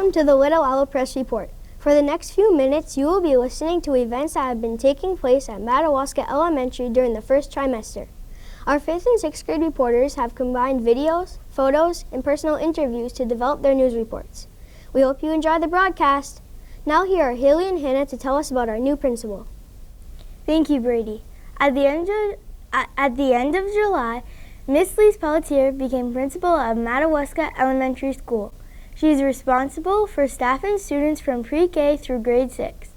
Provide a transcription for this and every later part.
Welcome to the Little Owl Press Report. For the next few minutes, you will be listening to events that have been taking place at Madawaska Elementary during the first trimester. Our 5th and 6th grade reporters have combined videos, photos, and personal interviews to develop their news reports. We hope you enjoy the broadcast. Now here are Haley and Hannah to tell us about our new principal. Thank you, Brady. At the end of July, Miss Lise Pelletier became principal of Madawaska Elementary School. She is responsible for staff and students from pre-K through grade 6.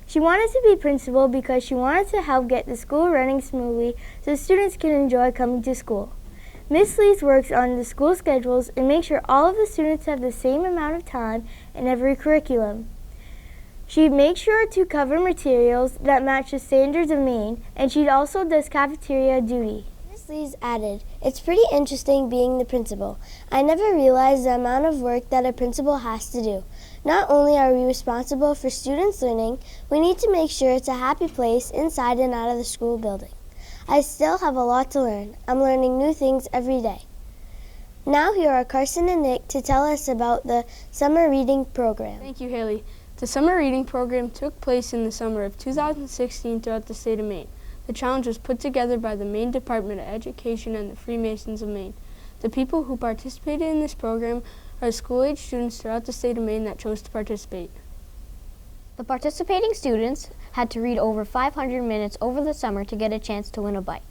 She wanted to be principal because she wanted to help get the school running smoothly so students can enjoy coming to school. Miss Lise works on the school schedules and makes sure all of the students have the same amount of time in every curriculum. She makes sure to cover materials that match the standards of Maine, and she also does cafeteria duty. Miss Lise added, "It's pretty interesting being the principal. I never realized the amount of work that a principal has to do. Not only are we responsible for students learning, we need to make sure it's a happy place inside and out of the school building. I still have a lot to learn. I'm learning new things every day." Now here are Carson and Nick to tell us about the summer reading program. Thank you, Haley. The summer reading program took place in the summer of 2016 throughout the state of Maine. The challenge was put together by the Maine Department of Education and the Freemasons of Maine. The people who participated in this program are school-age students throughout the state of Maine that chose to participate. The participating students had to read over 500 minutes over the summer to get a chance to win a bike.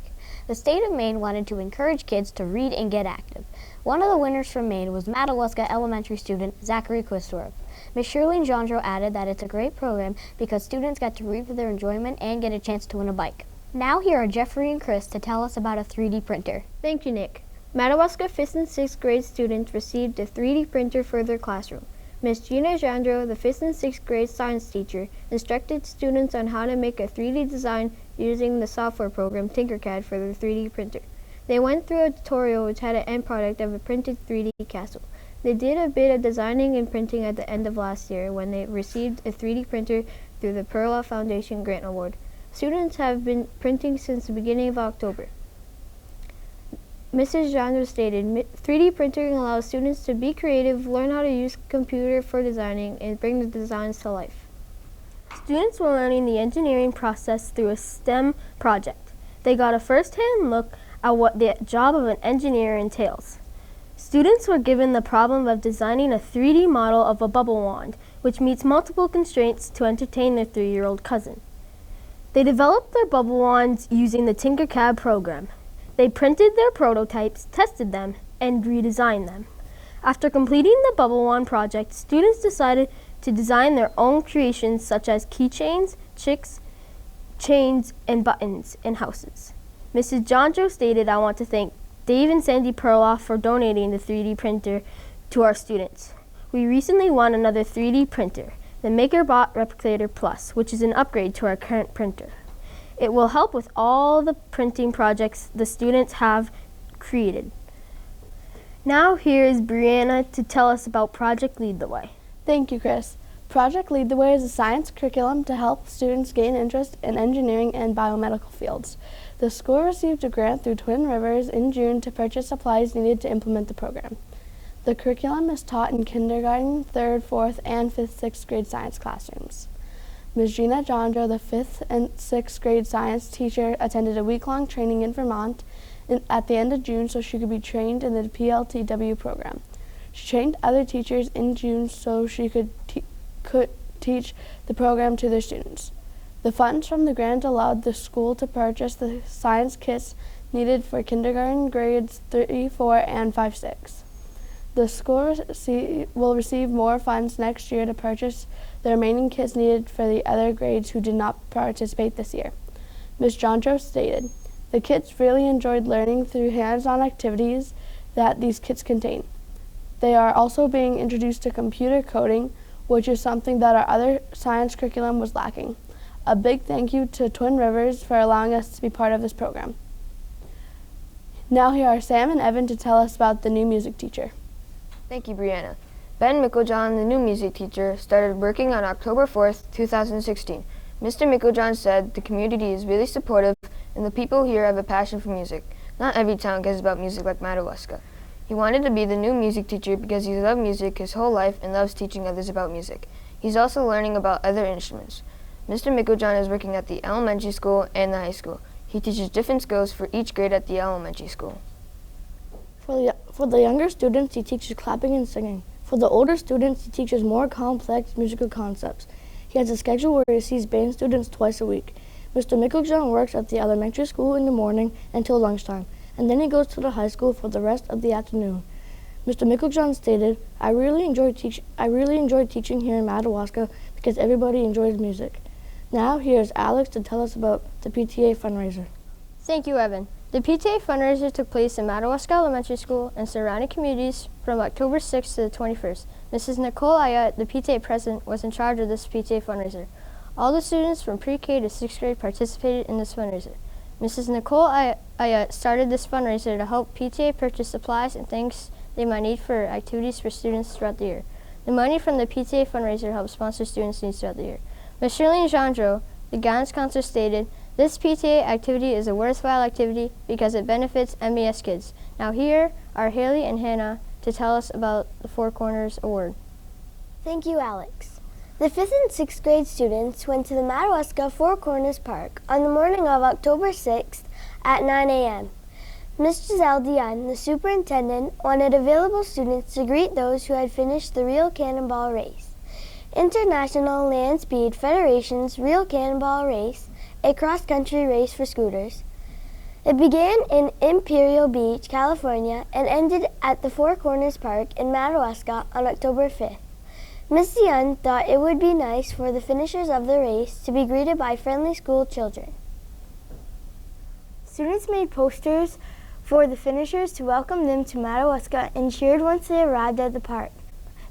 The state of Maine wanted to encourage kids to read and get active. One of the winners from Maine was Madawaska Elementary student Zachary Quistorf. Ms. Shirley Jandreau added that it's a great program because students got to read for their enjoyment and get a chance to win a bike. Now here are Jeffrey and Chris to tell us about a 3D printer. Thank you, Nick. Madawaska 5th and 6th grade students received a 3D printer for their classroom. Ms. Gina Jandreau, the 5th and 6th grade science teacher, instructed students on how to make a 3D design using the software program Tinkercad for their 3D printer. They went through a tutorial which had an end product of a printed 3D castle. They did a bit of designing and printing at the end of last year when they received a 3D printer through the Perla Foundation Grant Award. Students have been printing since the beginning of October. Mrs. Jandreau stated, 3D printing allows students to be creative, learn how to use computer for designing, and bring the designs to life. Students were learning the engineering process through a STEM project. They got a first-hand look at what the job of an engineer entails. Students were given the problem of designing a 3D model of a bubble wand, which meets multiple constraints to entertain their 3-year-old cousin. They developed their bubble wands using the Tinkercad program. They printed their prototypes, tested them, and redesigned them. After completing the bubble wand project, students decided to design their own creations such as keychains, chicks, chains, and buttons in houses. Mrs. Jandreau stated, "I want to thank Dave and Sandy Perloff for donating the 3D printer to our students. We recently won another 3D printer, the MakerBot Replicator Plus, which is an upgrade to our current printer. It will help with all the printing projects the students have created." Now here is Brianna to tell us about Project Lead the Way. Thank you, Chris. Project Lead the Way is a science curriculum to help students gain interest in engineering and biomedical fields. The school received a grant through Twin Rivers in June to purchase supplies needed to implement the program. The curriculum is taught in kindergarten, 3rd, 4th, and 5th, 6th grade science classrooms. Ms. Gina Jandreau, the 5th and 6th grade science teacher, attended a week-long training in Vermont at the end of June so she could be trained in the PLTW program. She trained other teachers in June so she could teach the program to their students. The funds from the grant allowed the school to purchase the science kits needed for kindergarten grades 3, 4, and 5, 6. The school will receive more funds next year to purchase the remaining kits needed for the other grades who did not participate this year. Ms. Jandreau stated, "The kids really enjoyed learning through hands-on activities that these kits contain. They are also being introduced to computer coding, which is something that our other science curriculum was lacking. A big thank you to Twin Rivers for allowing us to be part of this program." Now here are Sam and Evan to tell us about the new music teacher. Thank you, Brianna. Ben Micklejohn, the new music teacher, started working on October 4th, 2016. Mr. Micklejohn said the community is really supportive and the people here have a passion for music. Not every town cares about music like Madawaska. He wanted to be the new music teacher because he loved music his whole life and loves teaching others about music. He's also learning about other instruments. Mr. Mikojan is working at the elementary school and the high school. He teaches different skills for each grade at the elementary school. For the younger students, he teaches clapping and singing. For the older students, he teaches more complex musical concepts. He has a schedule where he sees band students twice a week. Mr. Mikojan works at the elementary school in the morning until lunchtime, and then he goes to the high school for the rest of the afternoon. Mr. Mikojan stated, I really enjoyed teaching here in Madawaska because everybody enjoys music. Now here's Alex to tell us about the PTA fundraiser. Thank you, Evan. The PTA fundraiser took place in Madawaska Elementary School and surrounding communities from October 6th to the 21st. Mrs. Nicole Ayat, the PTA president, was in charge of this PTA fundraiser. All the students from pre-K to 6th grade participated in this fundraiser. Mrs. Nicole Ayat started this fundraiser to help PTA purchase supplies and things they might need for activities for students throughout the year. The money from the PTA fundraiser helps sponsor students' needs throughout the year. Ms. Shirley Jandreau, the guidance counselor, stated, this PTA activity is a worthwhile activity because it benefits MES kids. Now here are Haley and Hannah to tell us about the Four Corners Award. Thank you, Alex. The 5th and 6th grade students went to the Madawaska Four Corners Park on the morning of October 6th at 9 a.m. Ms. Giselle Dion, the superintendent, wanted available students to greet those who had finished the Reel Cannonball Race, International Land Speed Federation's Reel Cannonball Race, a cross-country race for scooters. It began in Imperial Beach, California, and ended at the Four Corners Park in Madawaska on October 5th. Ms. Dion thought it would be nice for the finishers of the race to be greeted by friendly school children. Students made posters for the finishers to welcome them to Madawaska and cheered once they arrived at the park.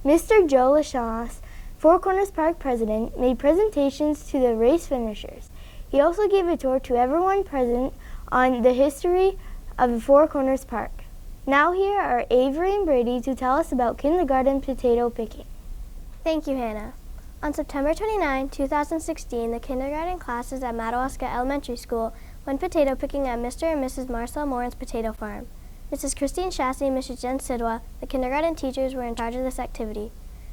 Mr. Joe Lachance, Four Corners Park president, made presentations to the race finishers. He also gave a tour to everyone present on the history of the Four Corners Park. Now here are Avery and Brady to tell us about kindergarten potato picking. Thank you, Hannah. On September 29, 2016, the kindergarten classes at Madawaska Elementary School went potato picking at Mr. and Mrs. Marcel Morin's potato farm. Mrs. Christine Chassie and Mrs. Jen Sidwa, the kindergarten teachers, were in charge of this activity.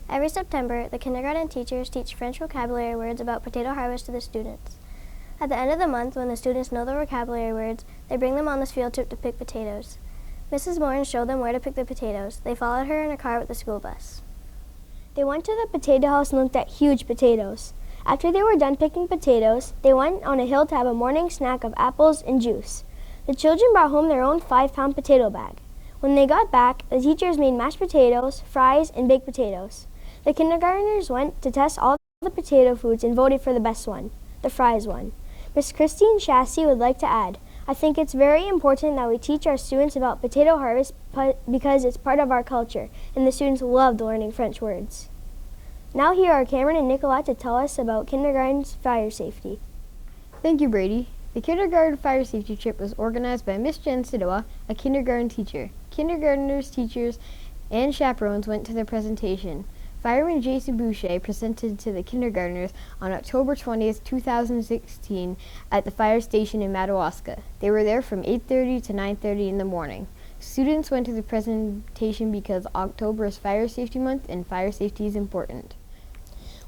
Every September, the kindergarten teachers teach French vocabulary words about potato harvest to the students. At the end of the month, when the students know the vocabulary words, they bring them on this field trip to pick potatoes. Mrs. Morin showed them where to pick the potatoes. They followed her in a car with the school bus. They went to the potato house and looked at huge potatoes. After they were done picking potatoes, they went on a hill to have a morning snack of apples and juice. The children brought home their own 5-pound potato bag. When they got back, the teachers made mashed potatoes, fries, and baked potatoes. The kindergartners went to test all the potato foods and voted for the best one, the fries one. Miss Christine Chassie would like to add, I think it's very important that we teach our students about potato harvest because it's part of our culture, and the students loved learning French words. Now here are Cameron and Nicolette to tell us about kindergarten's fire safety. Thank you, Brady. The kindergarten fire safety trip was organized by Miss Jen Sidwa, a kindergarten teacher. Kindergartners, teachers, and chaperones went to the presentation. Fireman Jason Boucher presented to the kindergartners on October 20th, 2016 at the fire station in Madawaska. They were there from 8:30 to 9:30 in the morning. Students went to the presentation because October is Fire Safety Month and fire safety is important.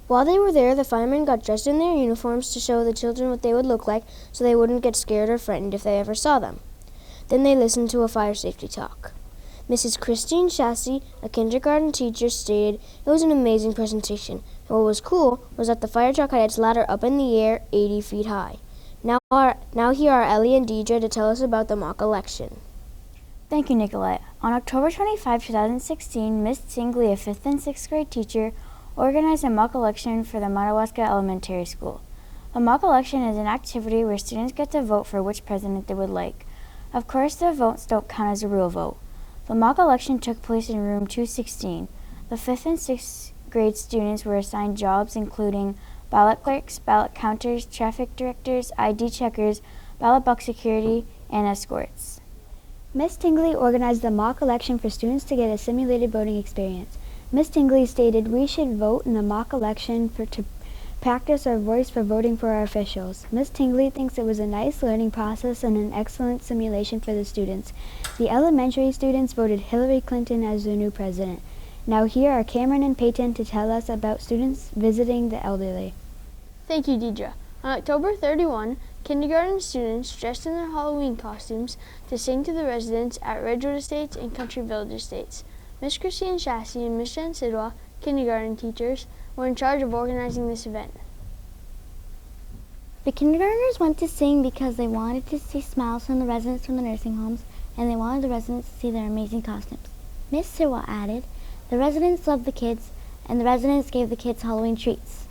While they were there, the firemen got dressed in their uniforms to show the children what they would look like so they wouldn't get scared or frightened if they ever saw them. Then they listened to a fire safety talk. Mrs. Christine Chassie, a kindergarten teacher, stated it was an amazing presentation, and what was cool was that the fire truck had its ladder up in the air 80 feet high. Now here are Ellie and Deidre to tell us about the mock election. Thank you, Nicolette. On October 25, 2016, Miss Tingley, a 5th and 6th grade teacher, organized a mock election for the Madawaska Elementary School. A mock election is an activity where students get to vote for which president they would like. Of course, their votes don't count as a real vote. The mock election took place in room 216. The 5th and 6th grade students were assigned jobs including ballot clerks, ballot counters, traffic directors, ID checkers, ballot box security, and escorts. Miss Tingley organized the mock election for students to get a simulated voting experience. Miss Tingley stated we should vote in the mock election to practice our voice for voting for our officials. Miss Tingley thinks it was a nice learning process and an excellent simulation for the students. The elementary students voted Hillary Clinton as their new president. Now here are Cameron and Peyton to tell us about students visiting the elderly. Thank you, Deidre. On October 31, kindergarten students dressed in their Halloween costumes to sing to the residents at Ridgewood Estates and Country Village Estates. Miss Christine Chassie and Miss Jen Sidwa, kindergarten teachers, were in charge of organizing this event. The kindergartners went to sing because they wanted to see smiles from the residents from the nursing homes, and they wanted the residents to see their amazing costumes. Miss Sidwa added, "The residents loved the kids, and the residents gave the kids Halloween treats."